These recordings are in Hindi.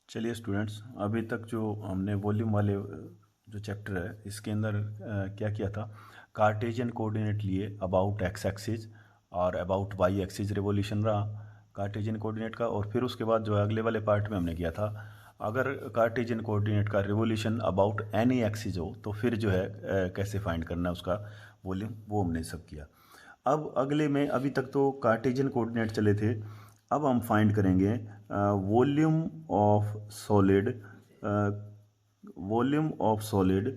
चलिए स्टूडेंट्स, अभी तक जो हमने वॉल्यूम वाले जो चैप्टर है इसके अंदर क्या किया था। कार्टेशियन कोऑर्डिनेट लिए अबाउट एक्स एक्सिस और अबाउट वाई एक्सिस रिवोल्यूशन रहा कार्टेशियन कोऑर्डिनेट का। और फिर उसके बाद जो है अगले वाले पार्ट में हमने किया था, अगर कार्टेशियन कोऑर्डिनेट का रिवोल्यूशन अबाउट एनी एक्सिस हो तो फिर जो है कैसे फाइंड करना है उसका वॉल्यूम, वो हमने सब किया। अब अगले में, अभी तक तो कार्टेशियन कोऑर्डिनेट चले थे, अब हम फाइंड करेंगे volume of solid, volume of solid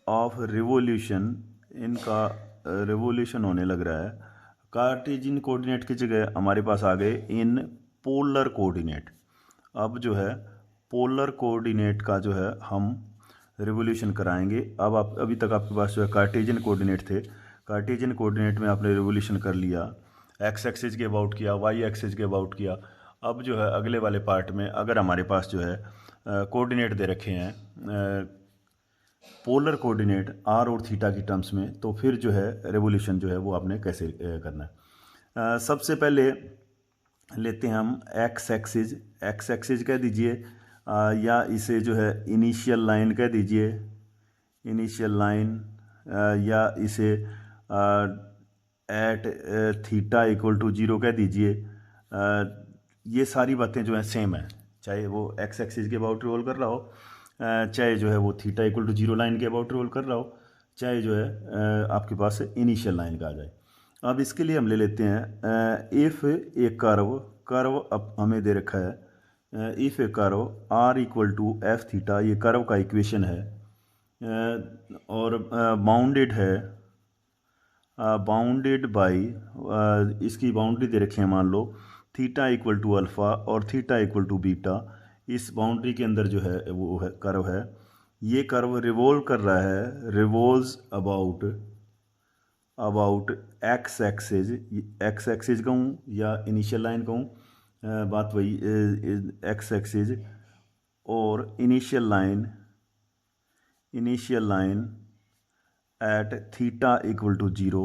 of revolution. इनका रिवोल्यूशन होने लग रहा है। कार्टेशियन कोऑर्डिनेट की जगह हमारे पास आ गए इन पोलर कोऑर्डिनेट। अब जो है पोलर कोऑर्डिनेट का जो है हम रिवोल्यूशन कराएंगे। अब आप अभी तक आपके पास जो है कार्टेशियन कोऑर्डिनेट थे, कार्टेशियन कोऑर्डिनेट में आपने रिवोल्यूशन कर लिया, एक्स एक्सिस के अबाउट किया, वाई एक्सिस के अबाउट किया। अब जो है अगले वाले पार्ट में अगर हमारे पास जो है कोऑर्डिनेट दे रखे हैं पोलर कोऑर्डिनेट आर और थीटा की टर्म्स में, तो फिर जो है रेवोल्यूशन जो है वो आपने कैसे करना है। सबसे पहले लेते हैं हम एक्स एक्सिस। एक्स एक्सिस कह दीजिए, या इसे जो है इनिशियल लाइन कह दीजिए, इनिशियल लाइन, या इसे at theta equal to zero कह दीजिए। ये सारी बातें जो हैं सेम है, चाहे वो एक्स एक्सिस के अबाउट रिवॉल्व कर रहा हो, चाहे जो है वो theta equal to zero line के अबाउट रिवॉल्व कर रहा हो, चाहे जो है आपके पास इनिशियल लाइन का आ जाए। अब इसके लिए हम ले लेते हैं इफ़ ए कर्व, कर्व अब हमें दे रखा है if a curve r equal to f theta, ये कर्व का इक्वेशन है, और बाउंडेड है, बाउंडेड बाई, इसकी बाउंड्री दे रखी है मान लो थीटा इक्वल टू अल्फ़ा और थीटा इक्वल टू बीटा। इस बाउंड्री के अंदर जो है वो है कर्व है, ये कर्व रिवॉल्व कर रहा है, revolves about, about x axis, x axis कहूँ या इनिशियल लाइन कहूँ, बात वही, एक्स एक्सिस और initial line, initial line at theta equal to zero,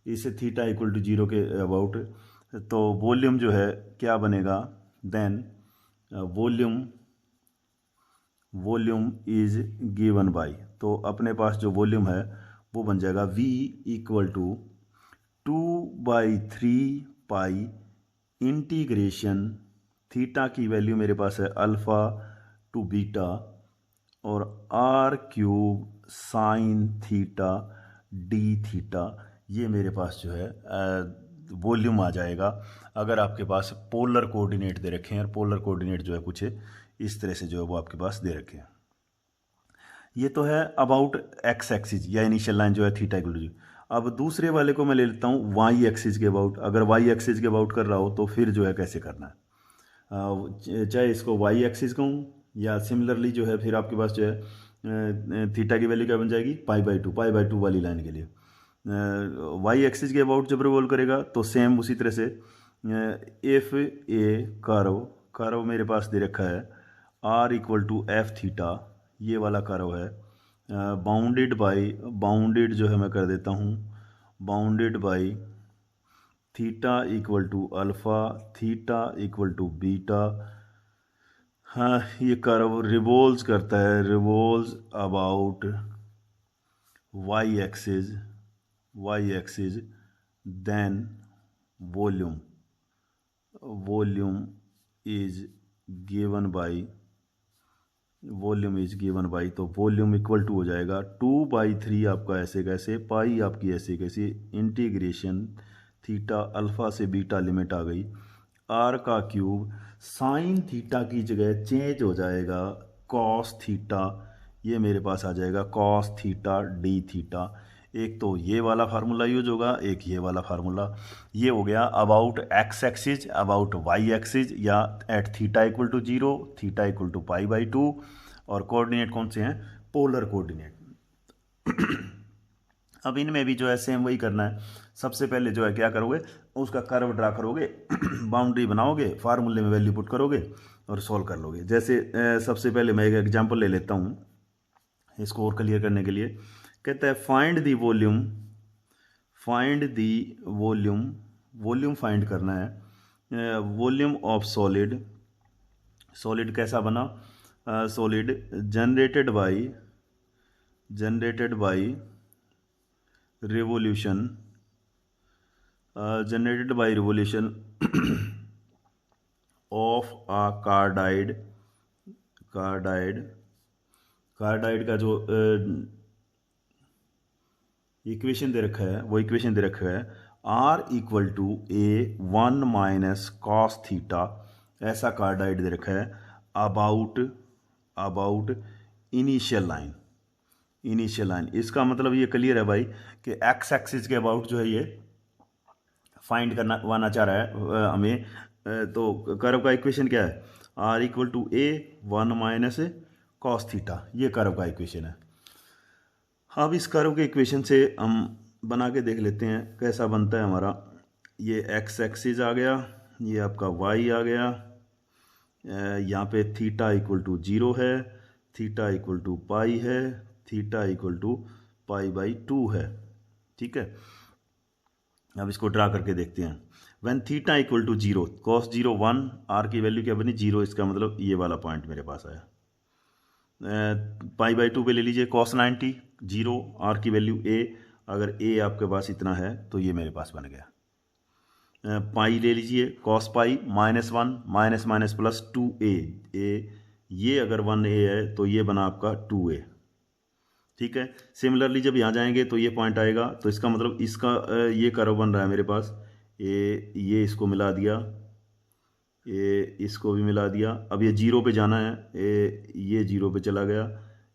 इसे थीटा इक्वल टू जीरो के अबाउट। तो वॉल्यूम जो है क्या बनेगा then, volume, volume is given by, तो अपने पास जो वॉल्यूम है वो बन जाएगा v equal to 2/3 pi integration, theta की वैल्यू मेरे पास है अल्फ़ा टू बीटा, और r cube sine theta D theta, ये मेरे पास जो है वॉल्यूम आ जाएगा अगर आपके पास पोलर कोऑर्डिनेट दे रखे हैं। और पोलर कोऑर्डिनेट जो है कुछ इस तरह से जो है वो आपके पास दे रखे हैं। ये तो है अबाउट एक्स एक्सिस या इनिशियल लाइन जो है थीटा इक्वल टू। अब दूसरे वाले को मैं ले लेता हूँ वाई एक्सिस के अबाउट। अगर वाई एक्सिस के अबाउट कर रहा हो तो फिर जो है कैसे करना है, चाहे इसको वाई एक्सिस कहूँ या सिमिलरली जो है फिर आपके पास जो है थीटा की वैल्यू क्या बन जाएगी पाई बाई टू वाली लाइन के लिए। वाई एक्सिस के अबाउट जब रिवॉल्व करेगा तो सेम उसी तरह से इफ़ ए कर्व, कर्व मेरे पास दे रखा है r equal to f theta, ये वाला कर्व है, बाउंडेड बाई, बाउंडेड जो है मैं कर देता हूँ bounded by theta equal to alpha, theta equal to beta. हाँ, ये कर्व रिवॉल्व्स करता है, revolves about Y axis, y axis, then volume, volume is given by, volume is given by, तो वॉल्यूम इक्वल टू हो जाएगा 2/3 आपका ऐसे कैसे, पाई आपकी ऐसे कैसे, इंटीग्रेशन थीटा अल्फ़ा से बीटा लिमिट आ गई, आर का क्यूब साइन थीटा की जगह चेंज हो जाएगा कॉस थीटा, ये मेरे पास आ जाएगा कॉस थीटा डी थीटा। एक तो ये वाला फार्मूला यूज होगा, एक ये वाला फार्मूला। ये हो गया about x axis, about Y axis, या at theta equal to zero, theta equal to pi, और कोऑर्डिनेट कौन से हैं पोलर कोऑर्डिनेट। अब इनमें भी जो है सेम वही करना है। सबसे पहले जो है क्या करोगे, उसका कर्व ड्रा करोगे, बाउंड्री बनाओगे, फार्मूले में वैल्यू पुट करोगे और सॉल्व कर लोगे। जैसे सबसे पहले मैं एक एग्जांपल ले लेता हूँ इसको और क्लियर करने के लिए। कहता है find the volume, find the volume, volume find करना है, वॉल्यूम ऑफ सॉलिड, सॉलिड कैसा बना? Solid generated by revolution of a cardioid का जो इक्वेशन दे रखा है, वो इक्वेशन दे रखा है R equal to a 1 minus cos theta, ऐसा कार्डाइड दे रखा है अबाउट इनिशियल लाइन। इसका मतलब ये क्लियर है भाई कि एक्स एक्सिस के अबाउट जो है ये फाइंड करना चाह रहा है हमें। तो कर्व का इक्वेशन क्या है? R equal to a 1 minus cos theta, ये कर्व का इक्वेशन है। अब इस कर्व के इक्वेशन से हम बना के देख लेते हैं कैसा बनता है हमारा। ये एक्स एक्सिस आ गया, ये आपका वाई आ गया, यहाँ पे थीटा इक्वल टू 0 है, थीटा इक्वल टू पाई है, theta equal to pi by 2 है। ठीक है, अब इसको ड्रा करके देखते हैं। When theta equal to 0, cos 0 1, r की वैल्यू क्या बनी? 0। इसका मतलब ये वाला पॉइंट मेरे पास आया। पाई बाई 2 पे ले लीजिए कॉस 90 0, आर की वैल्यू ए, अगर ए आपके पास इतना है तो ये मेरे पास बन गया। पाई ले लीजिए cos pi -1 minus minus plus 2a, ये अगर 1a है तो ये बना आपका 2a। ठीक है, सिमिलरली जब यहाँ जाएंगे तो ये पॉइंट आएगा, तो इसका मतलब इसका ये कर्व बन रहा है मेरे पास। ये इसको मिला दिया, ये इसको भी मिला दिया। अब ये 0 पे जाना है, ये 0 पे चला गया,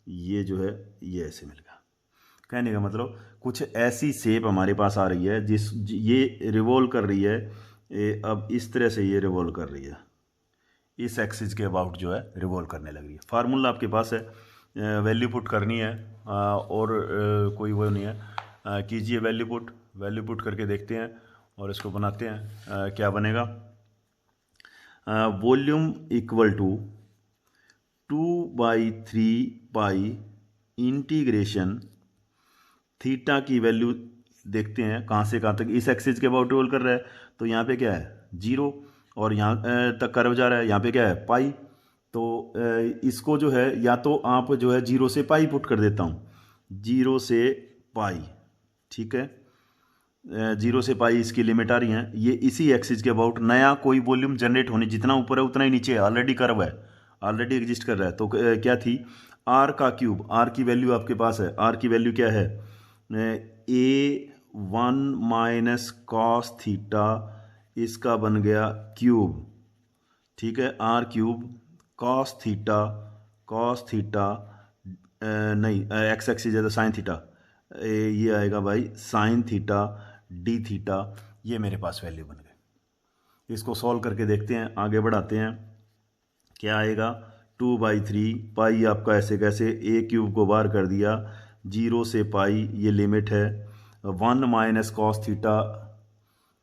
ये जो है ये ऐसे मिल गया। कहने का मतलब कुछ ऐसी शेप हमारे पास आ रही है ये रिवॉल्व कर रही है। अब इस तरह से ये रिवॉल्व कर रही है, इस एक्सिस के अबाउट जो है रिवॉल्व करने लग रही है। फार्मूला आपके पास है, वैल्यू पुट करनी है और कोई वो नहीं है। कीजिए वैल्यू पुट करके देखते हैं और इसको बनाते हैं। क्या बनेगा? Volume equal to 2/3 pi integration theta की वैल्यू देखते हैं कहाँ से कहाँ तक। इस एक्सिस के अबाउट रोल कर रहा है तो यहाँ पे क्या है 0, और यहाँ तक कर्व जा रहा है, यहाँ पे क्या है पाई। तो इसको जो है या तो आप जो है 0 से पाई पुट कर देता हूँ, 0 से पाई। ठीक है, 0 से पाई इसकी लिमिट आ रही हैं। ये इसी एक्सिस के अबाउट नया कोई वॉल्यूम जनरेट होने, जितना ऊपर है उतना ही नीचे है, ऑलरेडी कर्व है, ऑलरेडी एग्जिस्ट कर रहा है। तो क्या थी? आर का क्यूब, आर की वैल्यू आपके पास है, आर की वैल्यू क्या है? A1 माइनस कॉस थीटा, इसका बन गया क्यूब। ठीक है, आर क्यूब कॉस थीटा नहीं, एक्स एक्सिस है तो साइन थीटा, ये आएगा भाई साइन थीटा डी थीटा। ये मेरे पास वैल्यू बन गई। इसको सॉल्व करके देखते हैं, आगे बढ़ाते हैं। क्या आएगा? 2/3 पाई आपका ऐसे कैसे, ए क्यूब को बाहर कर दिया, 0 से पाई ये लिमिट है, 1 minus cos theta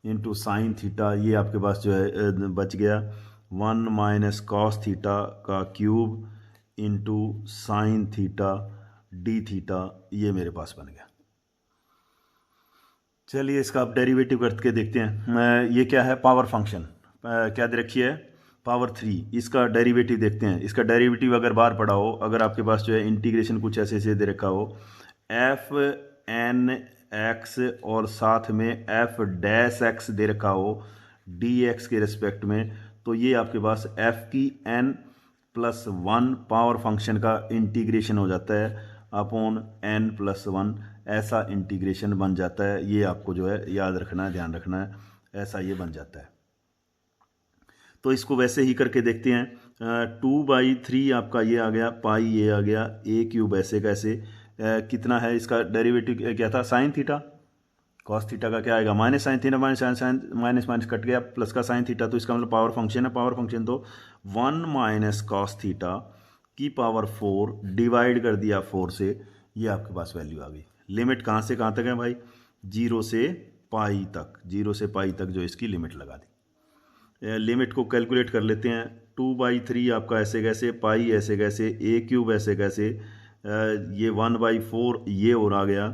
into sine theta, ये आपके पास जो है बच गया 1 माइनस कॉस थीटा का cube into sine theta D theta, ये मेरे पास बन गया। चलिए इसका आप डेरिवेटिव करके देखते हैं। ये क्या है? पावर फंक्शन क्या दे रखी है? पावर 3। इसका डेरिवेटिव देखते हैं। इसका डेरिवेटिव अगर बाहर पड़ा हो, अगर आपके पास जो है इंटीग्रेशन कुछ ऐसे से दे रखा हो, एफ एन एक्स और साथ में एफ डैश एक्स दे रखा हो डी एक्स के रिस्पेक्ट में, तो ये आपके पास एफ की n प्लस 1 पावर फंक्शन का इंटीग्रेशन हो जाता है अपॉन n प्लस 1, ऐसा इंटीग्रेशन बन जाता है। ये आपको जो है याद रखना है, ध्यान रखना है, ऐसा ये बन जाता है। तो इसको वैसे ही करके देखते हैं। 2/3 आपका ये आ गया, पाई ये आ गया, ए क्यूब ऐसे कैसे, कितना है इसका डेरिवेटिव क्या था? साइन थीटा, कॉस थीटा का क्या आएगा? Minus sine theta, minus sine minus minus cut गया, प्लस का साइन थीटा, तो इसका मतलब पावर फंक्शन है। पावर फंक्शन तो 1 माइनस कॉस थीटा की पावर 4 डिवाइड कर दिया 4 से, ये आपके पास वैल्यू आ गई। लिमिट कहाँ से कहाँ तक है भाई? 0 से पाई तक, 0 से पाई तक जो इसकी लिमिट लगा दी। लिमिट को कैलकुलेट कर लेते हैं। 2/3 आपका ऐसे कैसे, पाई ऐसे कैसे, ए क्यूब ऐसे कैसे, ये 1/4 ये और आ गया।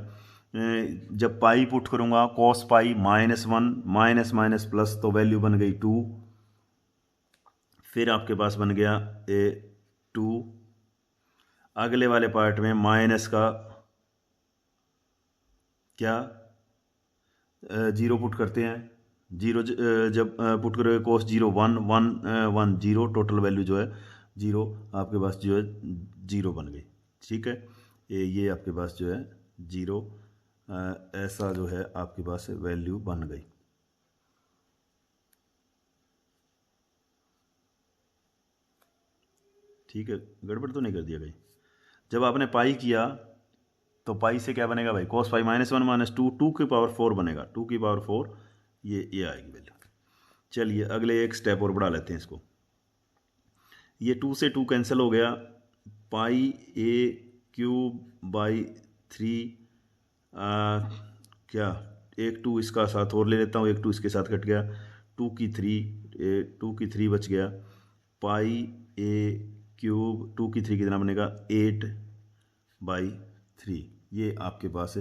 जब पाई पुट करूंगा cos pi -1 minus minus plus, तो वैल्यू बन गई 2। फिर आपके पास बन गया ए 2, अगले वाले पार्ट में माइनस का क्या 0 पुट करते हैं, 0 जब पुट करोगे कोस 0 1 1 1 0, टोटल वैल्यू जो है 0 आपके पास जो है 0 बन गई। ठीक है, ये आपके पास जो है 0 ऐसा जो है आपके पास वैल्यू बन गई। ठीक है, गड़बड़ तो नहीं कर दिया गई। जब आपने पाई किया तो पाई से क्या बनेगा भाई, cos पाई -1 -2, 2 की पावर 4 बनेगा, 2 की पावर 4 ये आएगी वैल्यू। चलिए अगले एक स्टेप और बढ़ा लेते हैं इसको। ये 2 से 2 कैंसिल हो गया, पाई a क्यूब बाई 3 क्या एक 2 इसका साथ और ले लेता हूँ, एक 2 इसके साथ कट गया, 2 की 3 बच गया, पाई a क्यूब 2 की 3 कितना बनेगा 8/3। ये आपके पास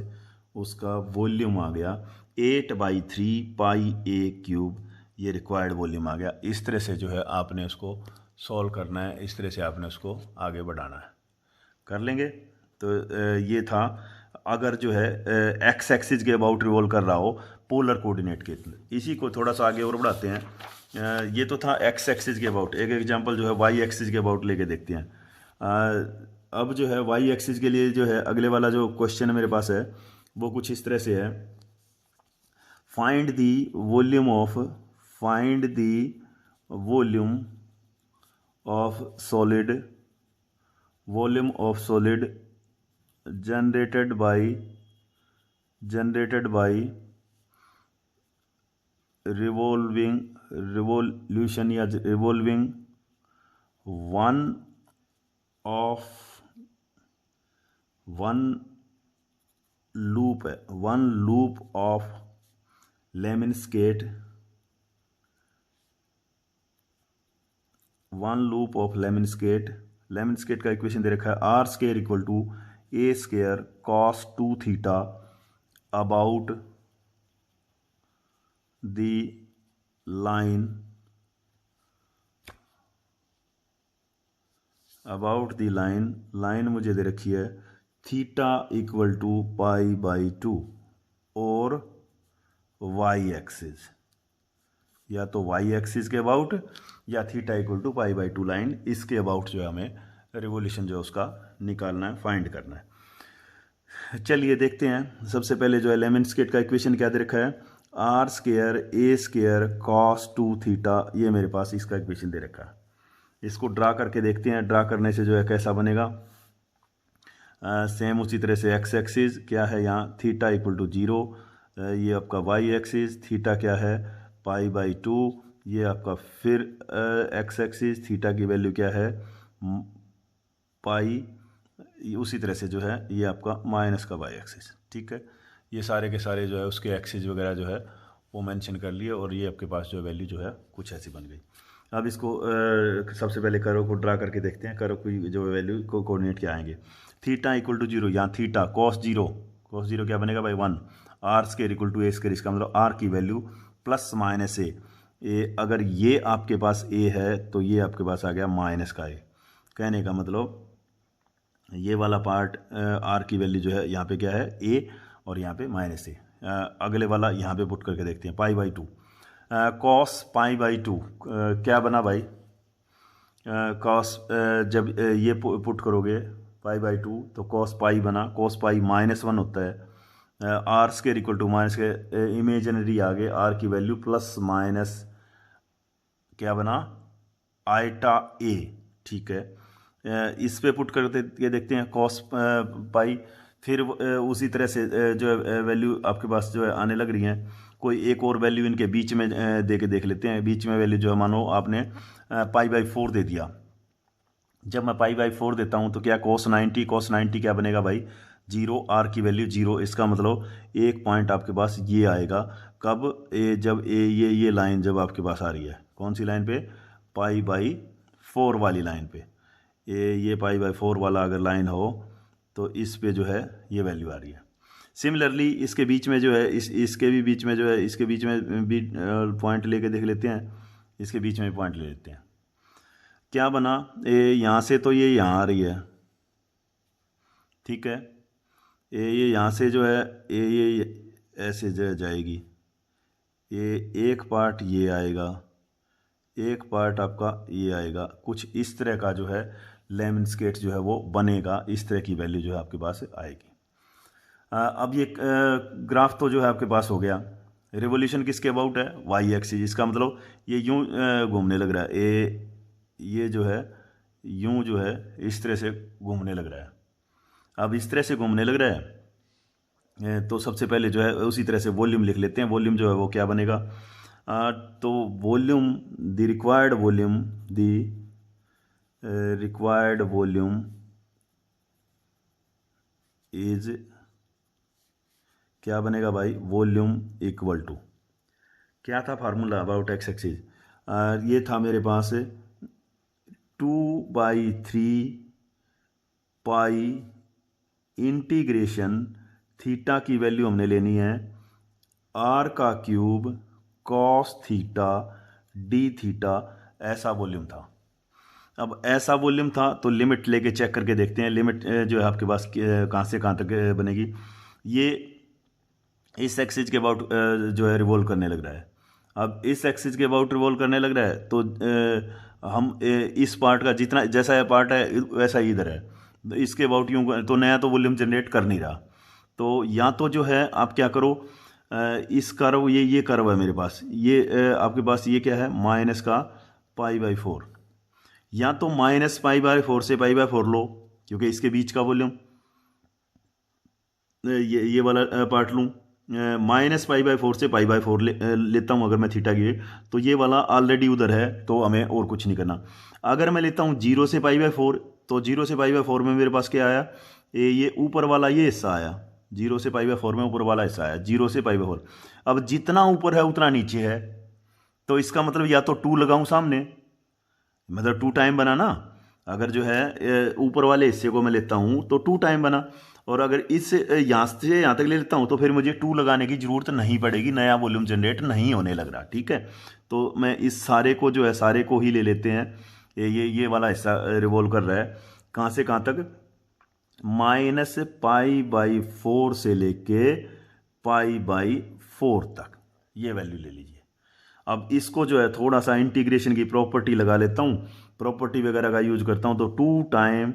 उसका वॉल्यूम आ गया 8/3 पाई a क्यूब, ये रिक्वायर्ड वॉल्यूम आ गया। इस तरह से जो है आपने उसको सॉल्व करना है, इस तरह से आपने उसको आगे बढ़ाना है। कर लेंगे तो ये था। अगर जो है एक्स एक्सिस के अबाउट रिवॉल्व कर रहा हो पोलर कोऑर्डिनेट के, इसी को थोड़ा सा आगे और बढ़ाते हैं। ये तो था एक्स एक्सिस के अबाउट, एक एग्जांपल जो है वाई एक्सिस के अबाउट लेके देखते हैं। अब जो है वाई एक्सिस के लिए जो है अगले वाला जो क्वेश्चन मेरे पास है वो कुछ इस तरह से है, find the volume of solid generated by revolution या revolving one loop of Laminscate, Laminscate का इक्वेशन दे रखा है r² equal to a² cos 2 theta about the line मुझे दे रखी है थीटा इक्वल टू π/2 और वाई एक्सिस, या तो वाई एक्सिस के अबाउट या थीटा इक्वल टू π/2 लाइन, इसके अबाउट जो है हमें रिवोल्यूशन जो है उसका निकालना है, फाइंड करना है। चलिए देखते हैं। सबसे पहले जो है लेमनस्केट का इक्वेशन क्या दे रखा है, r² cos 2 थीटा, ये मेरे पास इसका इक्वेशन दे रखा है। इसको ड्रा करके देखते हैं, ड्रा करने से जो है कैसा बनेगा। सेम उसी तरह से एक्स एक्सिस क्या है यहाँ थीटा इक्वल टू 0, ये आपका वाई एक्सिस थीटा क्या है π/2, ये आपका फिर एक्स एक्सिस थीटा की वैल्यू क्या है पाई, उसी तरह से जो है ये आपका माइनस का वाई एक्सिस। ठीक है, ये सारे के सारे जो है उसके एक्सिस वगैरह जो है वो मेंशन कर लिए और ये आपके पास जो वैल्यू जो है कुछ ऐसी बन गई। अब इसको सबसे पहले कर्व को ड्रा करके देखते हैं, कर्व की जो वैल्यू को कोऑर्डिनेट क्या आएंगे। थीटा इक्वल टू 0, यहाँ थीटा cos 0 क्या बनेगा भाई 1, r² इक्वल टू a², इसका मतलब r की वैल्यू प्लस माइनस ए, अगर ये आपके पास a है तो ये आपके पास आ गया माइनस का a। कहने का मतलब ये वाला पार्ट r की वैल्यू जो है यहाँ पे क्या है a और यहाँ पे माइनस a। अगले वाला यहाँ पे पुट करके देखते हैं π/2, cos π/2 क्या बना भाई, cos जब ये पुट करोगे π/2 तो cos पाई बना, cos पाई -1 होता है, r² इक्वल टू माइनस के इमेजनरी आगे r की वैल्यू प्लस माइनस क्या बना आइटा a। ठीक है, इस पे पुट करके देखते हैं cos पाई, फिर उसी तरह से जो वैल्यू आपके पास जो है आने लग रही हैं, कोई एक और वैल्यू इनके बीच में दे के देख लेते हैं। बीच में वैल्यू जो है मानो आपने π/4 दे दिया, जब मैं π/4 देता हूं तो क्या cos 90 क्या बनेगा भाई 0, r की वैल्यू 0, इसका मतलब एक पॉइंट आपके पास ये आएगा कब जब ये लाइन जब आपके पास आ रही है, कौन सी लाइन पे π/4 वाली लाइन पे, ये π/4 वाला अगर लाइन हो तो इस पे जो है ये वैल्यू आ रही है। सिमिलरली इसके बीच में जो है इसके भी बीच में जो है इसके बीच में भी पॉइंट लेके देख लेते हैं, इसके बीच में पॉइंट ले लेते हैं। क्या बना, यहाँ से तो ये यहाँ आ रही है, ठीक है, ये यहाँ से जो है ये ऐसे जो जाएगी, ये एक पार्ट ये आएगा, एक पार्ट आपका ये आएगा, कुछ इस तरह का जो है लेमन स्केट जो है वो बनेगा, इस तरह की वैल्यू जो है आपके पास आएगी। अब ये ग्राफ तो जो है आपके पास हो गया। रिवोल्यूशन किसके अबाउट है, वाई एक्सिस, इसका मतलब ये यूं घूमने लग रहा है, ये जो है यूं जो है इस तरह से घूमने लग रहा है। अब इस तरह से घूमने लग रहा है तो सबसे पहले जो है उसी तरह से वॉल्यूम लिख लेते हैं। वॉल्यूम जो है वो क्या बनेगा, तो volume the required volume is क्या बनेगा भाई, वॉल्यूम इक्वल टू क्या था फार्मूला अबाउट एक्स एक्सिस, ये था मेरे पास 2/3 पाई इंटीग्रेशन थीटा की वैल्यू हमने लेनी है आर का cube cos theta D theta, ऐसा वॉल्यूम था। अब ऐसा वॉल्यूम था तो लिमिट लेके चेक करके देखते हैं, लिमिट जो है आपके पास कहाँ से कहाँ तक बनेगी। ये इस एक्सिस के अबाउट जो है रिवॉल्व करने लग रहा है। अब इस एक्सिस के अबाउट रिवॉल्व करने लग रहा है तो हम इस पार्ट का जितना जैसा ये पार्ट है वैसा ही इधर है, तो इसके अबाउट यूँ तो नया तो वॉल्यूम जनरेट कर नहीं रहा। तो या तो जो है आप क्या करो, इस कर्व ये कर्व है मेरे पास, ये आपके पास ये क्या है माइनस का π/4, या तो माइनस π/4 से π/4 लो क्योंकि इसके बीच का वॉल्यूम ये वाला पार्ट लूँ, माइनस π/4 से π/4 लेता हूँ अगर मैं थीटा की, तो ये वाला ऑलरेडी उधर है तो हमें और कुछ नहीं करना। अगर मैं लेता हूँ 0 से π/4 तो 0 से π/4 में मेरे पास क्या आया, ये ऊपर वाला ये हिस्सा आया, 0 से π/4 में ऊपर वाला हिस्सा आया 0 से π/4। अब जितना ऊपर है उतना नीचे है, तो इसका मतलब या तो 2 लगाऊँ सामने, मतलब 2 टाइम बना ना, अगर जो है ऊपर वाले हिस्से को मैं लेता हूँ तो 2 टाइम बना, और अगर इस यहाँ से यहाँ तक ले लेता हूँ तो फिर मुझे 2 लगाने की ज़रूरत नहीं पड़ेगी, नया वॉल्यूम जनरेट नहीं होने लग रहा, ठीक है। तो मैं इस सारे को जो है सारे को ही ले लेते हैं, ये वाला हिस्सा रिवॉल्व कर रहा है कहाँ से कहाँ तक, माइनस π/4 से लेके π/4 तक, ये वैल्यू ले लीजिए। अब इसको जो है थोड़ा सा इंटीग्रेशन की प्रॉपर्टी लगा लेता हूँ, प्रॉपर्टी वगैरह का यूज करता हूँ, तो 2 टाइम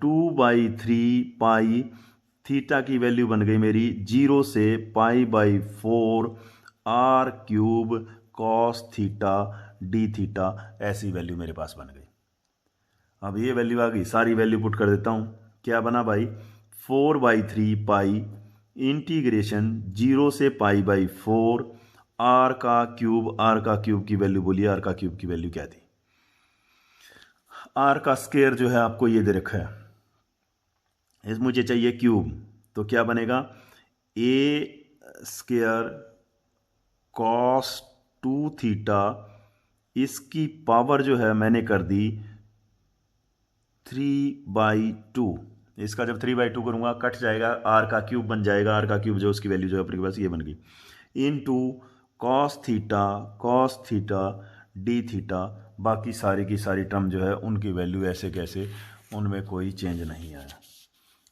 2/3 पाई थीटा की वैल्यू बन गई मेरी 0 से π/4 R cube cos theta D theta, ऐसी वैल्यू मेरे पास बन गई। अब ये वैल्यू आ गई, सारी वैल्यू पुट कर देता हूँ, क्या बना भाई 4/3 पाई इंटीग्रेशन 0 से π/4 आर का क्यूब की वैल्यू बोलिए, आर का क्यूब की वैल्यू क्या थी, आर का स्क्वायर जो है आपको ये दे रखा है, इस मुझे चाहिए क्यूब, तो क्या बनेगा ए स्क्वायर कॉस 2 थीटा, इसकी पावर जो है मैंने कर दी 3/2, इसका जब 3/2 करूँगा कट जाएगा, आर का क्यूब बन जाएगा, आर का क्यूब जो उसकी वैल्यू जो है अपने पास ये बन गई, into cos theta D theta, बाकी सारी की सारी टर्म जो है उनकी वैल्यू ऐसे कैसे, उनमें कोई चेंज नहीं आया।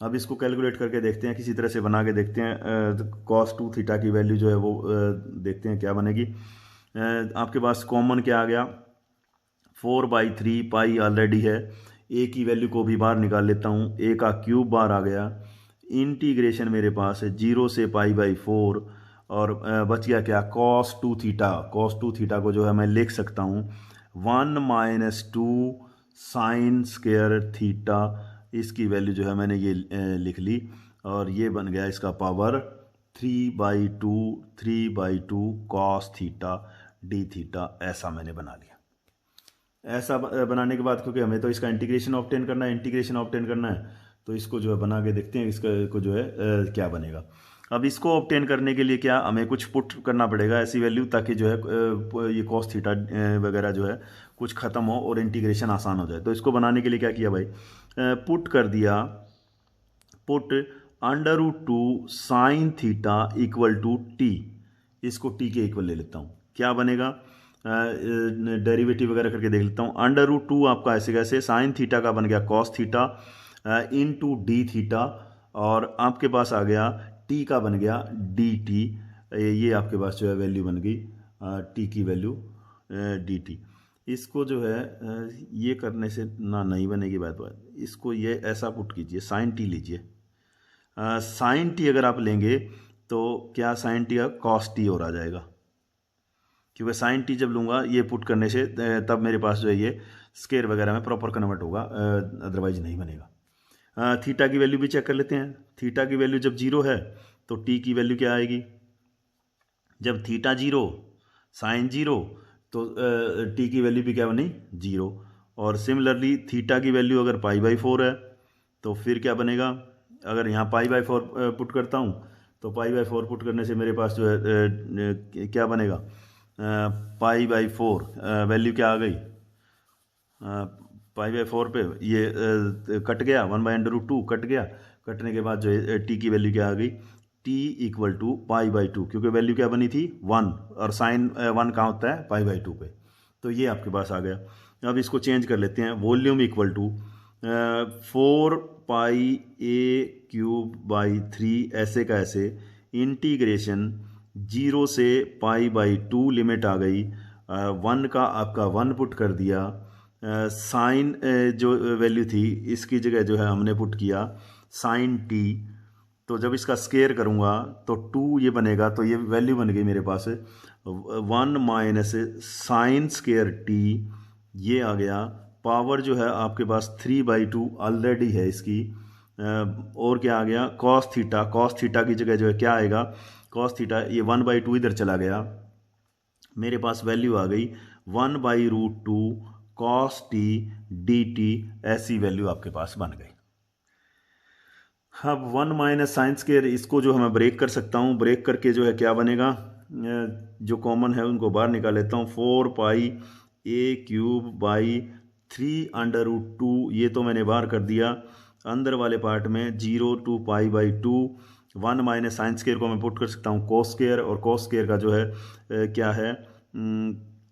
अब इसको कैलकुलेट करके देखते हैं, किसी तरह से बना के देखते हैं, कॉस 2 थीटा की वैल्यू जो है वो देखते हैं क्या बनेगी। आपके पास कॉमन क्या आ गया, 4/3 पाई ऑलरेडी है, ए की वैल्यू को भी बाहर निकाल लेता हूँ, ए का क्यूब बाहर आ गया, इंटीग्रेशन मेरे पास है 0 से π/4, और बच गया क्या कॉस 2 थीटा को जो है मैं लिख सकता हूँ 1 - 2 साइन स्क्वायर थीटा, इसकी वैल्यू जो है मैंने ये लिख ली, और ये बन गया इसका power 3/2 cos theta D theta, ऐसा मैंने बना लिया। ऐसा बनाने के बाद क्योंकि हमें तो इसका इंटीग्रेशन ऑब्टेन करना है, तो इसको जो है बना के देखते हैं इसका को जो है क्या बनेगा। अब इसको ऑब्टेन करने के लिए क्या हमें कुछ पुट करना पड़ेगा ऐसी वैल्यू, ताकि जो है ये कॉस थीटा वगैरह जो है कुछ ख़त्म हो और इंटीग्रेशन आसान हो जाए। तो इसको बनाने के लिए क्या किया भाई, पुट कर दिया, put √2 sine theta equal to t, इसको टी के इक्वल ले लेता हूँ, क्या बनेगा डेरिवेटिव वगैरह करके देख लेता हूँ। √2 आपका ऐसे कैसे साइन थीटा का बन गया cos theta into D theta, और आपके पास आ गया टी का बन गया डी टी। ये आपके पास जो है वैल्यू बन गई टी की वैल्यू डी टी। इसको जो है ये करने से ना नहीं बनेगी बात, इसको ये ऐसा पुट कीजिए, साइन टी लीजिए। साइन टी अगर आप लेंगे तो क्या साइन टी का कॉस टी और आ जाएगा, क्योंकि साइन टी जब लूँगा ये पुट करने से तब मेरे पास जो है ये स्केयर वगैरह में प्रॉपर कन्वर्ट होगा, अदरवाइज नहीं बनेगा। थीटा की वैल्यू भी चेक कर लेते हैं। थीटा की वैल्यू जब जीरो है तो टी की वैल्यू क्या आएगी, जब थीटा जीरो साइन जीरो तो टी की वैल्यू भी क्या बनी जीरो। और सिमिलरली थीटा की वैल्यू अगर π/4 है तो फिर क्या बनेगा, अगर यहाँ π/4 पुट करता हूँ तो π/4 पुट करने से मेरे पास जो है क्या बनेगा, π/4 वैल्यू क्या आ गई, π/4 पे ये कट गया, 1/√2 कट गया, कटने के बाद जो है टी की वैल्यू क्या आ गई, टी इक्वल टू π/2, क्योंकि वैल्यू क्या बनी थी 1, और साइन 1 कहाँ होता है π/2 पे, तो ये आपके पास आ गया। अब इसको चेंज कर लेते हैं, वॉल्यूम इक्वल टू 4πa³/3 ऐसे का ऐसे इंटीग्रेशन 0 से π/2 लिमिट आ गई, 1 का आपका 1 पुट कर दिया, साइन जो वैल्यू थी इसकी जगह जो है हमने पुट किया साइन टी, तो जब इसका स्केयर करूँगा तो 2 ये बनेगा, तो ये वैल्यू बन गई मेरे पास 1 माइनस साइन स्केयर टी, ये आ गया। पावर जो है आपके पास 3/2 ऑलरेडी है इसकी, और क्या आ गया कॉस थीटा, कॉस थीटा की जगह जो है क्या आएगा कॉस थीटा, ये 1/2 इधर चला गया, मेरे पास वैल्यू आ गई 1/√2 कॉस टी डी टी, ऐसी वैल्यू आपके पास बन गई। अब 1 माइनस साइन स्क्वायर इसको जो मैं ब्रेक कर सकता हूँ, ब्रेक करके जो है क्या बनेगा, जो कॉमन है उनको बाहर निकाल लेता हूँ, 4πa³/3√2, ये तो मैंने बाहर कर दिया। अंदर वाले पार्ट में 0 to π/2, 1 माइनस साइन स्क्वायर को मैं पुट कर सकता हूँ कॉस स्क्वायर, और कॉस स्क्वायर का जो है क्या है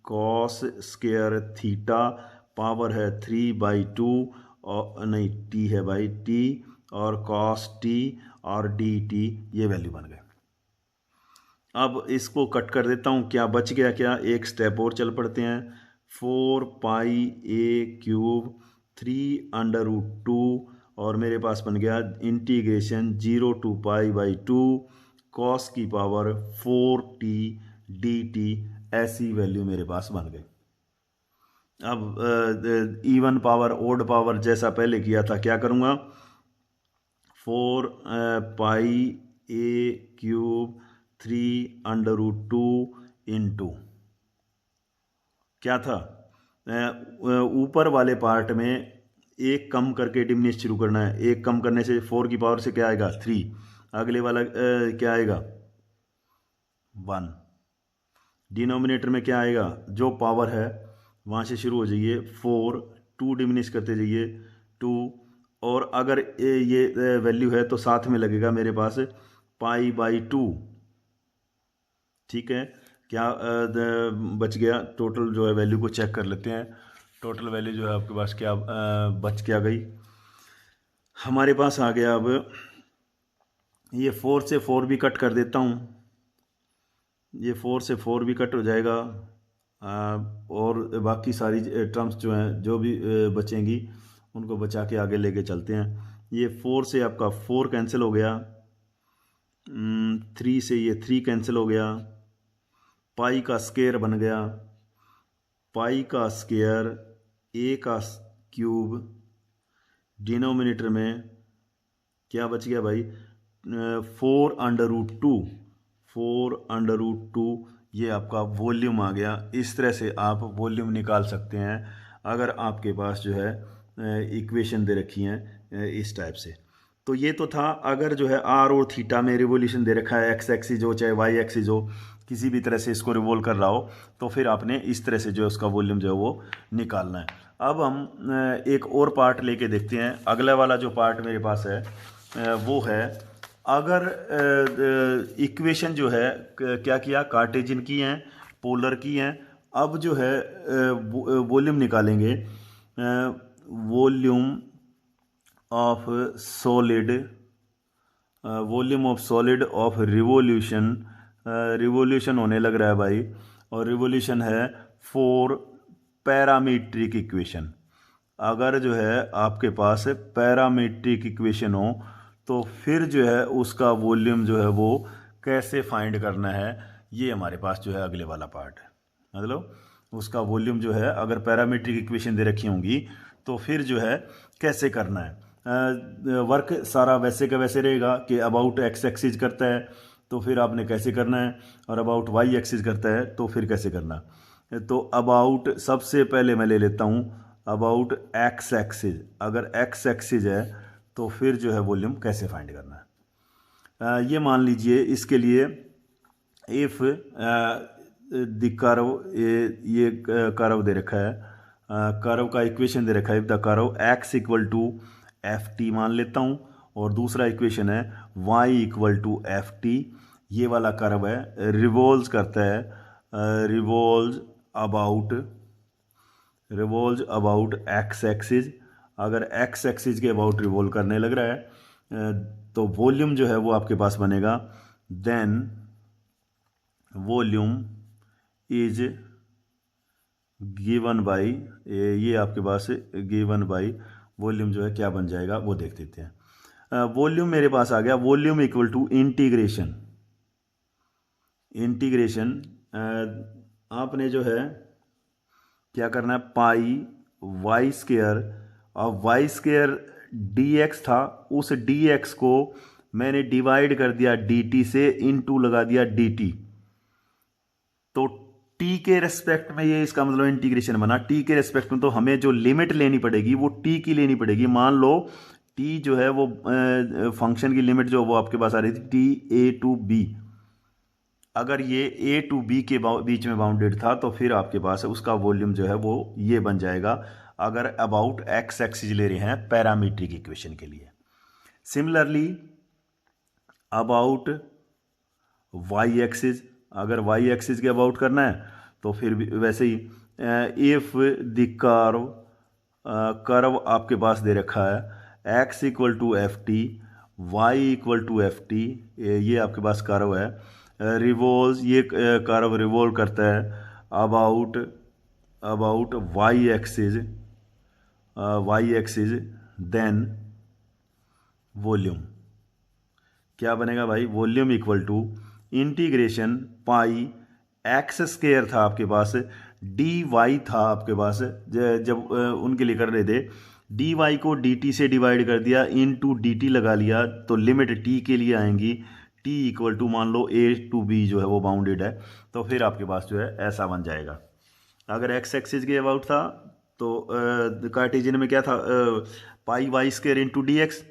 कॉस स्क्वायर थीटा, पावर है 3/2 और नहीं टी है भाई टी, और कॉस टी और डी टी, ये वैल्यू बन गए। अब इसको कट कर देता हूँ, क्या बच गया, क्या एक स्टेप और चल पड़ते हैं, 4πa³/3√2, और मेरे पास बन गया इंटीग्रेशन 0 to π/2 कॉस की पावर 4t dt, ऐसी वैल्यू मेरे पास बन गई। अब इवन पावर ओड पावर जैसा पहले किया था क्या करूँगा, 4πa³/3√2 इंटू क्या था, ऊपर वाले पार्ट में एक कम करके डिमिनिश शुरू करना है, एक कम करने से 4 की पावर से क्या आएगा 3, अगले वाला क्या आएगा 1, डिनोमिनेटर में क्या आएगा, जो पावर है वहाँ से शुरू हो जाइए 4, 2 डिमिनिश करते जाइए 2, और अगर ये वैल्यू है तो साथ में लगेगा मेरे पास π/2, ठीक है। क्या बच गया, टोटल जो है वैल्यू को चेक कर लेते हैं, टोटल वैल्यू जो है आपके पास क्या बच क्या गई, हमारे पास आ गया, अब ये 4 से 4 भी कट कर देता हूँ, ये 4 से 4 भी कट हो जाएगा, और बाकी सारी टर्म्स जो हैं जो भी बचेंगी उनको बचा के आगे लेके चलते हैं। ये 4 से आपका 4 कैंसिल हो गया, 3 से ये 3 कैंसिल हो गया, पाई का स्क्वायर बन गया, पाई का स्क्वायर a³ डिनोमिनेटर में क्या बच गया भाई 4√2, ये आपका वॉल्यूम आ गया। इस तरह से आप वॉल्यूम निकाल सकते हैं अगर आपके पास जो है इक्वेशन दे रखी हैं इस टाइप से। तो ये तो था, अगर जो है आर और थीटा में रिवोल्यूशन दे रखा है, एक्स एक्सिस हो चाहे वाई एक्सिस हो, किसी भी तरह से इसको रिवोल्व कर रहा हो, तो फिर आपने इस तरह से जो है उसका वॉल्यूम जो है वो निकालना है। अब हम एक और पार्ट लेके देखते हैं। अगला वाला जो पार्ट मेरे पास है वो है, अगर इक्वेशन जो है क्या किया, कार्टेशियन की हैं, पोलर की हैं, अब जो है वॉल्यूम निकालेंगे, volume of solid, volume of solid of revolution, revolution होने लग रहा है भाई, और रिवोल्यूशन है फॉर पैरामीट्रिक इक्वेशन। अगर जो है आपके पास पैरामीट्रिक इक्वेशन हो तो फिर जो है उसका वॉल्यूम जो है वो कैसे फाइंड करना है, ये हमारे पास जो है अगले वाला पार्ट है। मतलब उसका वॉल्यूम जो है अगर पैरामीट्रिक इक्वेशन दे रखी होंगी तो फिर जो है कैसे करना है। वर्क सारा वैसे का वैसे रहेगा कि अबाउट एक्स एक्सिस करता है तो फिर आपने कैसे करना है, और अबाउट वाई एक्सिस करता है तो फिर कैसे करना। तो अबाउट सबसे पहले मैं ले लेता हूँ अबाउट एक्स एक्सिस। अगर एक्स एक्सिस है तो फिर जो है वॉल्यूम कैसे फाइंड करना है। ये मान लीजिए इसके लिए इफ द कर्व, ये कर्व दे रखा है, कर्व का इक्वेशन दे रखा है, if the curve x equal to f t मान लेता हूँ, और दूसरा इक्वेशन है y equal to f t. ये वाला कर्व है, रिवॉल्व करता है, रिवॉल्व अबाउट एक्स एक्सिस। अगर एक्स एक्सिस के अबाउट रिवॉल्व करने लग रहा है तो वॉल्यूम जो है वो आपके पास बनेगा, then volume is given by, ये आपके पास गिवन बाई वॉल्यूम जो है क्या बन जाएगा वो देख लेते हैं। वॉल्यूम मेरे पास आ गया, वॉल्यूम इक्वल टू इंटीग्रेशन, आपने जो है क्या करना है, पाई वाई स्केयर, और वाई स्केयर डी एक्स था, उस डी एक्स को मैंने डिवाइड कर दिया डी टी से, इनटू लगा दिया डी टी। तो टी के रेस्पेक्ट में ये इसका मतलब इंटीग्रेशन बना। टी के रेस्पेक्ट में तो हमें जो लिमिट लेनी पड़ेगी वो टी की लेनी पड़ेगी। मान लो टी जो है वो फंक्शन की लिमिट जो वो आपके पास आ रही थी टी ए टू बी, अगर ये ए टू बी के बीच में बाउंडेड था तो फिर आपके पास उसका वॉल्यूम जो है वो ये बन जाएगा, अगर अबाउट एक्स एक्सिस ले रहे हैं पैरामीट्रिक इक्वेशन के लिए। सिमिलरली अबाउट वाई एक्सिस, अगर वाई एक्सिस के अबाउट करना है तो फिर भी वैसे ही, इफ द कर्व आपके पास दे रखा है x equal to f t, y equal to f t, ये आपके पास कर्व है, रिवॉल्व, ये कर्व रिवॉल्व करता है about Y axis, then volume क्या बनेगा भाई, volume equal to integration pi x square था आपके पास, डी वाई था आपके पास, जब उनके लिए कर रहे थे डी वाई को डी टी से डिवाइड कर दिया, इन टू डी टी लगा लिया, तो लिमिट टी के लिए आएंगी, टी इक्वल टू मान लो ए टू बी जो है वो बाउंडेड है, तो फिर आपके पास जो है ऐसा बन जाएगा। अगर एक्स एक्सिस के अबाउट था तो कार्टेशियन में क्या था, pi Y square into D X,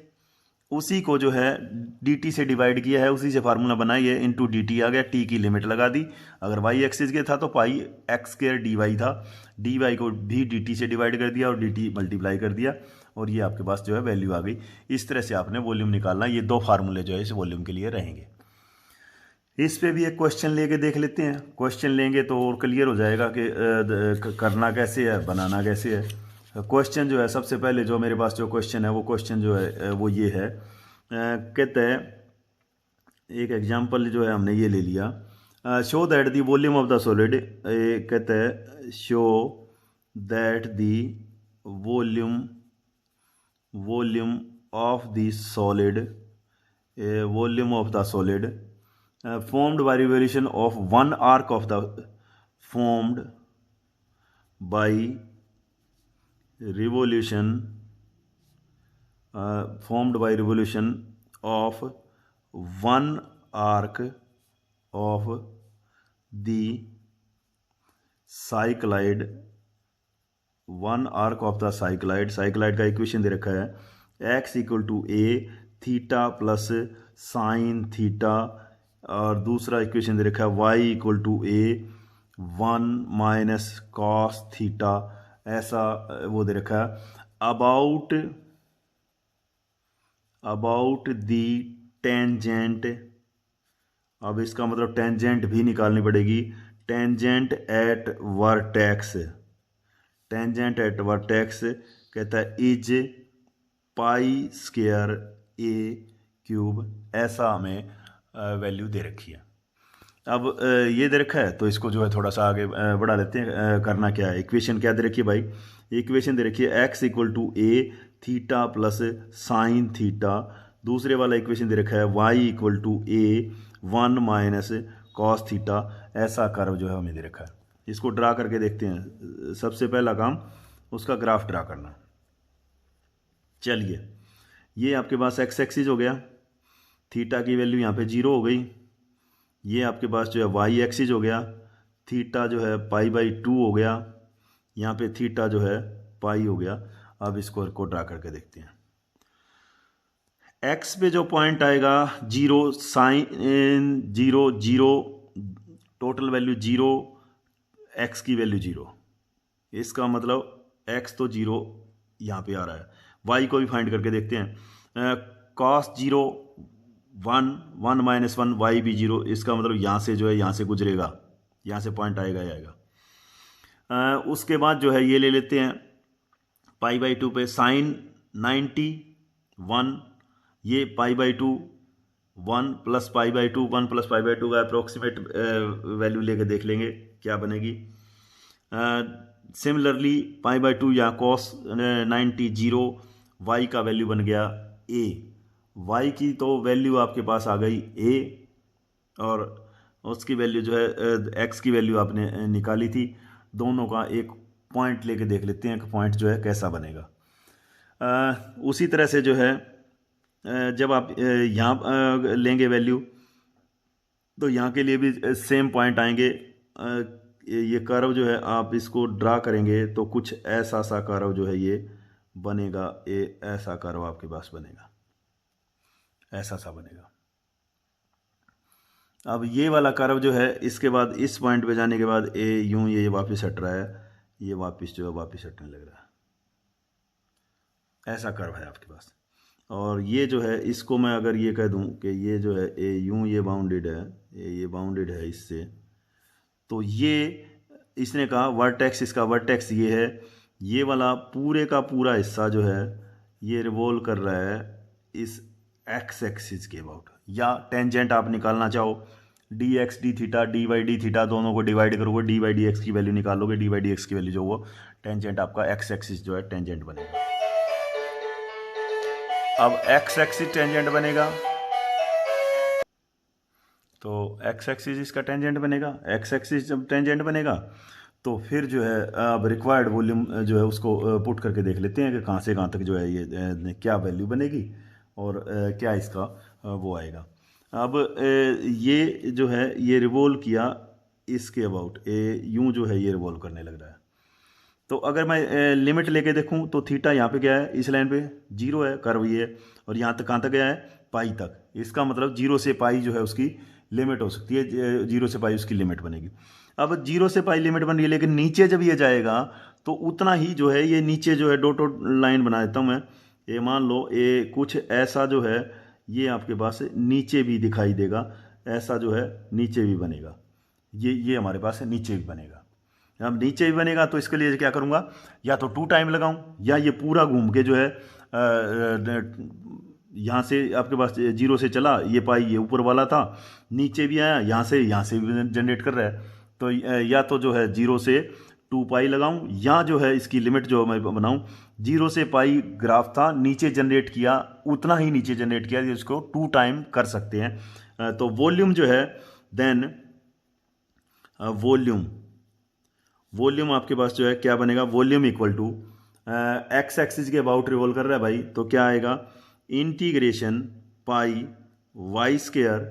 उसी को जो है डी टी से डिवाइड किया है, उसी से फार्मूला बनाई है, इंटू डी टी आ गया, टी की लिमिट लगा दी। अगर वाई एक्सिस के था तो पाई एक्स स्क्वायर डी वाई था, डी वाई को भी डी टी से डिवाइड कर दिया और डी टी मल्टीप्लाई कर दिया, और ये आपके पास जो है वैल्यू आ गई। इस तरह से आपने वॉल्यूम निकालना। ये दो फार्मूले जो है इस वॉल्यूम के लिए रहेंगे। इस पे भी एक क्वेश्चन लेके देख लेते हैं, क्वेश्चन लेंगे तो और क्लियर हो जाएगा कि करना कैसे है, बनाना कैसे है। क्वेश्चन जो है सबसे पहले जो मेरे पास जो क्वेश्चन है वो क्वेश्चन जो है वो ये है, कहते हैं एक एग्जांपल जो है हमने ये ले लिया, show that the volume of the solid, कहते हैं show that the volume of the solid, volume of the solid formed by revolution of one arc of the formed by revolution of one arc of the cycloid, one arc of the cycloid, cycloid का इक्वेशन दे रखा है x equal to a theta plus sine theta, और दूसरा इक्वेशन दे रखा है y equal to a one minus cos theta, ऐसा वो दे रखा है। अबाउट दी टेंजेंट, अब इसका मतलब टेंजेंट भी निकालनी पड़ेगी, tangent at vertex, tangent at vertex कहता है is pi square A cube, ऐसा हमें वैल्यू दे रखी है। अब ये दे रखा है तो इसको जो है थोड़ा सा आगे बढ़ा लेते हैं। करना क्या है, इक्वेशन क्या दे रखी है भाई, इक्वेशन दे रखी है x equal to a theta plus sine theta, दूसरे वाला इक्वेशन दे रखा है y equal to a 1 minus cos theta, ऐसा कर्व जो है हमें दे रखा है। इसको ड्रा करके देखते हैं। सबसे पहला काम उसका ग्राफ ड्रा करना। चलिए, ये आपके पास एक्स एक्सिस हो गया, थीटा की वैल्यू यहाँ पे 0 हो गई। ये आपके पास जो है वाई एक्सिस हो गया, थीटा जो है π/2 हो गया, यहाँ पे थीटा जो है पाई हो गया। अब इसको ड्रा करके देखते हैं। एक्स पे जो पॉइंट आएगा 0, साइन 0 0, टोटल वैल्यू 0, एक्स की वैल्यू 0, इसका मतलब एक्स तो 0 यहाँ पे आ रहा है। वाई को भी फाइंड करके देखते हैं। कॉस 0 1, 1 माइनस 1, वाई भी 0, इसका मतलब यहाँ से जो है यहाँ से गुजरेगा, यहाँ से पॉइंट आएगा ही आएगा। उसके बाद जो है ये ले लेते हैं π/2 पे साइन 90 1, ये π/2 1 प्लस π/2, 1 प्लस π/2 का अप्रोक्सीमेट वैल्यू लेके देख लेंगे क्या बनेगी। सिमिलरली π/2 या कॉस 90 0, वाई का वैल्यू बन गया ए, वाई की तो वैल्यू आपके पास आ गई ए, और उसकी वैल्यू जो है एक्स की वैल्यू आपने निकाली थी। दोनों का एक पॉइंट लेके देख लेते हैं कि पॉइंट जो है कैसा बनेगा। उसी तरह से जो है जब आप यहाँ लेंगे वैल्यू, तो यहाँ के लिए भी सेम पॉइंट आएंगे। ये कर्व जो है आप इसको ड्रा करेंगे तो कुछ ऐसा सा कर्व जो है ये बनेगा, ये ऐसा कर्व आपके पास बनेगा, ऐसा सा बनेगा। अब ये वाला कर्व जो है इसके बाद इस पॉइंट पे जाने के बाद ए यूं ये वापस हट रहा है, ये वापस जो है वापस हटने लग रहा है, ऐसा कर्व है आपके पास। और ये जो है इसको मैं अगर ये कह दूं कि ये जो है ए यूं ये बाउंडेड है, ये बाउंडेड है इससे, तो ये इसने कहा वर्टेक्स, इसका वर्टेक्स ये है, ये वाला पूरे का पूरा हिस्सा जो है ये रिवॉल्व कर रहा है इस एक्स एक्सिस के अबाउट। या टेंजेंट आप निकालना चाहो d x d theta d y d theta, दोनों को डिवाइड करोगे, डी वाई डी एक्स की वैल्यू निकालोगे, डी वाई डी एक्स की वैल्यू जो वो टेंजेंट आपका एक्स एक्सिस जो है टेंजेंट बनेगा। अब एक्स एक्सिस टेंजेंट बनेगा तो एक्स एक्सिस इसका टेंजेंट बनेगा, एक्स एक्सिस जब टेंजेंट बनेगा तो फिर जो है अब रिक्वायर्ड वॉल्यूम जो है उसको पुट करके देख लेते हैं कि कहाँ से कहाँ तक जो है ये क्या वैल्यू बनेगी और क्या इसका वो आएगा। अब ये जो है ये रिवॉल्व किया इसके अबाउट, यूं जो है ये रिवॉल्व करने लग रहा है। तो अगर मैं लिमिट लेके देखूं तो थीटा यहाँ पे क्या है, इस लाइन पे 0 है, कर्व ये है, और यहाँ तक कहाँ तक गया है, पाई तक। इसका मतलब 0 से पाई जो है उसकी लिमिट हो सकती है, 0 से पाई उसकी लिमिट बनेगी। अब 0 से पाई लिमिट बन रही है, लेकिन नीचे जब ये जाएगा तो उतना ही जो है ये नीचे जो है डॉट डॉट लाइन बना देता हूँ मैं। ये मान लो ये कुछ ऐसा जो है ये आपके पास नीचे भी दिखाई देगा, ऐसा जो है नीचे भी बनेगा, ये हमारे पास नीचे भी बनेगा। अब नीचे भी बनेगा तो इसके लिए क्या करूँगा, या तो 2 टाइम लगाऊं, या ये पूरा घूम के जो है यहाँ से आपके पास 0 से चला, ये पाई ये ऊपर वाला था, नीचे भी आया, यहाँ से भी जनरेट कर रहा है। तो या तो जो है 0 से 2 पाई लगाऊं, या जो है इसकी लिमिट जो मैं बनाऊं, 0 से पाई ग्राफ था, नीचे जनरेट किया, उतना ही नीचे जनरेट किया, इसको 2 टाइम कर सकते हैं। तो वॉल्यूम जो है देन वॉल्यूम आपके पास जो है क्या बनेगा, volume equal to x axis के अबाउट रिवॉल्व कर रहा है भाई, तो क्या आएगा, इंटीग्रेशन पाई वाई स्क्वायर,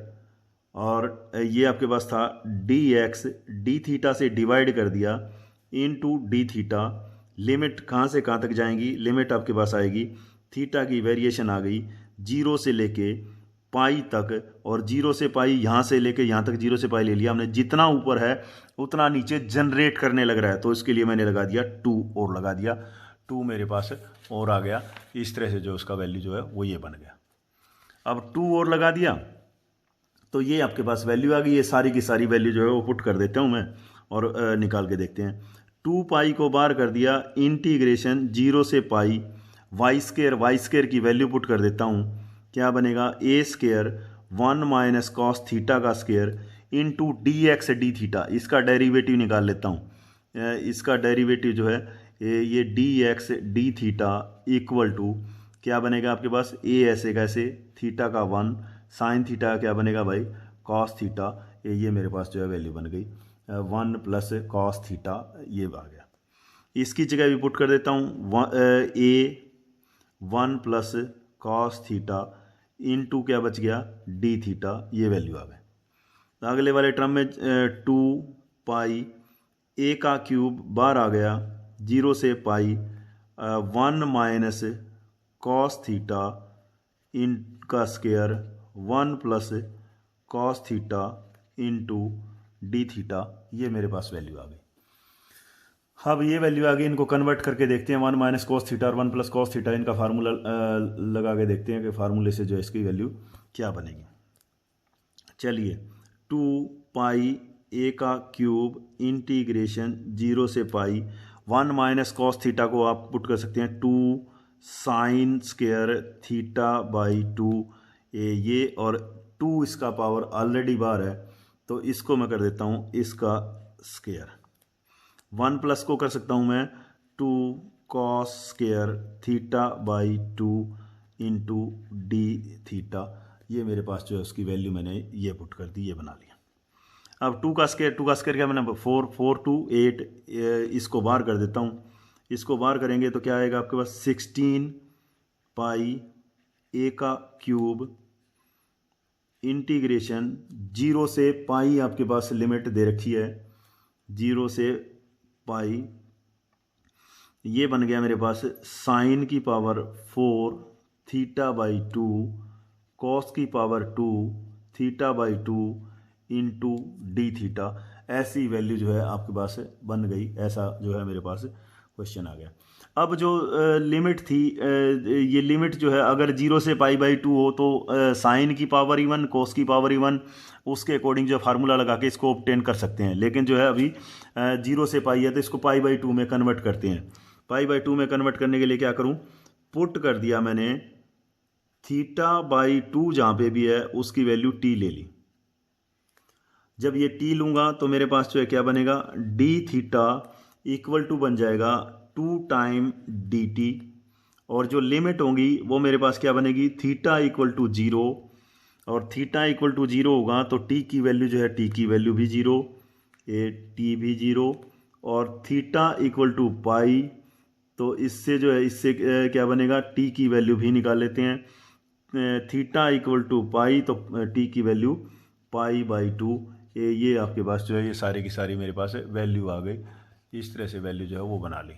और ये आपके पास था डी एक्स, डी थीटा से डिवाइड कर दिया इनटू डी थीटा। लिमिट कहाँ से कहाँ तक जाएंगी, लिमिट आपके पास आएगी, थीटा की वेरिएशन आ गई 0 से लेके पाई तक, और 0 से पाई यहाँ से लेके यहाँ तक 0 से पाई ले लिया हमने, जितना ऊपर है उतना नीचे जनरेट करने लग रहा है, तो इसके लिए मैंने लगा दिया 2 और लगा दिया, 2 मेरे पास और आ गया। इस तरह से जो उसका वैल्यू जो है वो ये बन गया। अब 2 और लगा दिया तो ये आपके पास वैल्यू आ गई। ये सारी की सारी वैल्यू जो है वो पुट कर देता हूँ मैं और निकाल के देखते हैं। 2 पाई को बाहर कर दिया, इंटीग्रेशन 0 से पाई वाई स्केयर की वैल्यू पुट कर देता हूँ। क्या बनेगा, a square 1 minus cos theta का square into D x d theta. इसका डेरिवेटिव निकाल लेता हूँ। इसका डेरिवेटिव जो है ये d x d theta equal to क्या बनेगा आपके पास, ए ऐसे कैसे थीटा का 1 साइन थीटा क्या बनेगा भाई, कॉस थीटा। ये मेरे पास जो है वैल्यू बन गई 1 प्लस कॉस थीटा, ये आ गया। इसकी जगह भी पुट कर देता हूँ, ए 1 प्लस कॉस थीटा इंटू क्या बच गया, डी थीटा, ये वैल्यू आ गई। तो अगले वाले टर्म में 2 पाई ए का क्यूब बाहर आ गया, 0 से पाई 1 माइनस कॉस थीटा इन का square 1 plus cos theta into D theta, ये मेरे पास वैल्यू आ गई। अब ये वैल्यू आ गई, इनको कन्वर्ट करके देखते हैं। 1 माइनस कॉस थीटा और 1 प्लस कॉस थीटा, इनका फार्मूला लगा के देखते हैं कि फार्मूले से जो है इसकी वैल्यू क्या बनेगी। चलिए, 2 पाई ए का क्यूब इंटीग्रेशन 0 से पाई 1 माइनस कॉस थीटा को आप पुट कर सकते हैं 2 साइन स्केयर थीटा बाई 2 ये, और 2 इसका पावर ऑलरेडी बाहर है तो इसको मैं कर देता हूँ इसका स्केयर। 1 प्लस को कर सकता हूँ मैं 2 cos square theta by 2 into D theta. ये मेरे पास जो है उसकी वैल्यू मैंने ये पुट कर दी, ये बना लिया। अब 2 का स्केयर क्या बना, 4 4 2 8, इसको बाहर कर देता हूँ। इसको बाहर करेंगे तो क्या आएगा आपके पास, 16 पाई ए का क्यूब इंटीग्रेशन 0 से पाई, आपके पास लिमिट दे रखी है 0 से पाई, ये बन गया मेरे पास साइन की पावर 4 थीटा बाई 2 कॉस की power 2 theta by 2 into D theta. ऐसी वैल्यू जो है आपके पास बन गई। ऐसा जो है मेरे पास क्वेश्चन आ गया। अब जो लिमिट थी, ये लिमिट जो है अगर 0 से पाई बाई 2 हो तो साइन की पावर इवन कॉस की पावर इवन, उसके अकॉर्डिंग जो फार्मूला लगा के इसको ऑब्टेन कर सकते हैं। लेकिन जो है अभी 0 से पाई है तो इसको पाई बाई 2 में कन्वर्ट करते हैं। पाई बाई 2 में कन्वर्ट करने के लिए क्या करूं, पुट कर दिया मैंने थीटा बाई 2 जहाँ पे भी है उसकी वैल्यू टी ले ली। जब ये टी लूँगा तो मेरे पास जो है क्या बनेगा, डी थीटा इक्वल टू बन जाएगा 2 टाइम डी टी, और जो लिमिट होंगी वो मेरे पास क्या बनेगी, थीटा इक्वल टू 0, और थीटा इक्वल टू 0 होगा तो टी की वैल्यू जो है, टी की वैल्यू भी 0, ये टी भी 0, और थीटा इक्वल टू पाई, तो इससे जो है इससे क्या बनेगा, टी की वैल्यू भी निकाल लेते हैं। थीटा इक्वल टू पाई तो टी की वैल्यू पाई बाई 2, ये आपके पास जो है ये सारी की सारी मेरे पास वैल्यू आ गई। इस तरह से वैल्यू जो है वो बना ली।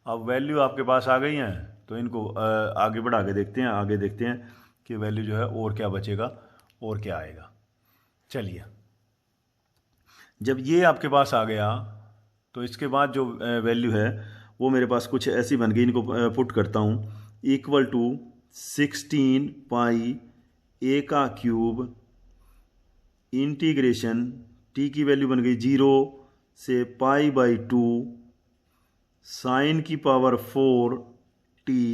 अब वैल्यू आपके पास आ गई हैं तो इनको आगे बढ़ा के देखते हैं। आगे देखते हैं कि वैल्यू जो है और क्या बचेगा और क्या आएगा। चलिए, जब ये आपके पास आ गया तो इसके बाद जो वैल्यू है वो मेरे पास कुछ ऐसी बन गई। इनको पुट करता हूँ, इक्वल टू 16 पाई ए का क्यूब इंटीग्रेशन टी की वैल्यू बन गई 0 से पाई बाई 2 साइन की पावर 4 टी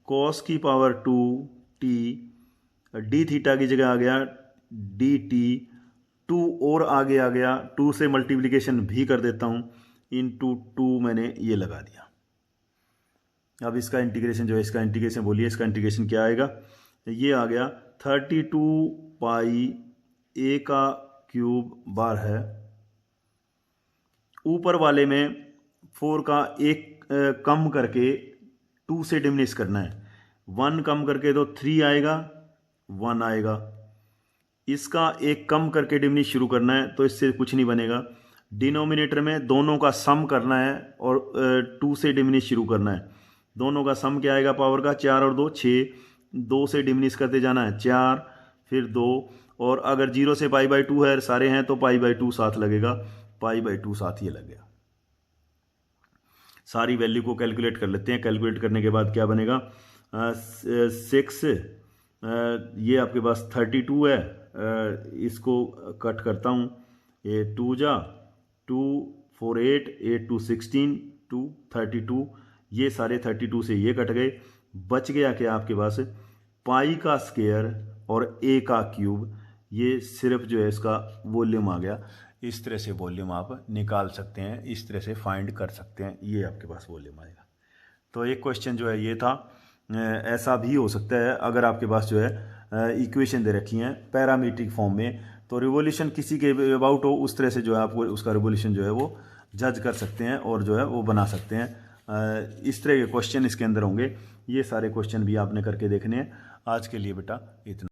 कॉस की पावर 2 टी, डी थीटा की जगह आ गया डी टी, 2 और आगे आ गया, 2 से मल्टीप्लिकेशन भी कर देता हूँ, इंटू 2 मैंने ये लगा दिया। अब इसका इंटीग्रेशन जो है, इसका इंटीग्रेशन बोलिए, इसका इंटीग्रेशन क्या आएगा, ये आ गया 32 पाई ए का क्यूब बार है, ऊपर वाले में 4 का एक कम करके 2 से डिमिनिश करना है, 1 कम करके तो 3 आएगा, 1 आएगा, इसका एक कम करके डिमिनिश शुरू करना है तो इससे कुछ नहीं बनेगा। डिनोमिनेटर में दोनों का सम करना है और 2 से डिमिनिश शुरू करना है। दोनों का सम क्या आएगा, पावर का 4 और 2 6, 2 से डिमिनिश करते जाना है 4 फिर 2, और अगर 0 से पाई बाई 2 है सारे हैं तो पाई बाई 2 साथ लगेगा, पाई बाई 2 साथ ये लग गया। सारी वैल्यू को कैलकुलेट कर लेते हैं। कैलकुलेट करने के बाद क्या बनेगा, 6 ये आपके पास 32 है, इसको कट करता हूँ, ये 2 जा 2 4 8 8 2 16 2 32, ये सारे 32 से ये कट गए, बच गया क्या आपके पास पाई का स्क्वायर और ए का क्यूब। ये सिर्फ जो है इसका वॉल्यूम आ गया। इस तरह से वॉल्यूम आप निकाल सकते हैं, इस तरह से फाइंड कर सकते हैं, ये आपके पास वॉल्यूम आएगा। तो एक क्वेश्चन जो है ये था। ऐसा भी हो सकता है अगर आपके पास जो है इक्वेशन दे रखी हैं पैरामीट्रिक फॉर्म में, तो रिवोल्यूशन किसी के अबाउट हो उस तरह से जो है आप उसका रिवोल्यूशन जो है वो जज कर सकते हैं और जो है वो बना सकते हैं। इस तरह के क्वेश्चन इसके अंदर होंगे। ये सारे क्वेश्चन भी आपने करके देखने हैं। आज के लिए बेटा इतना।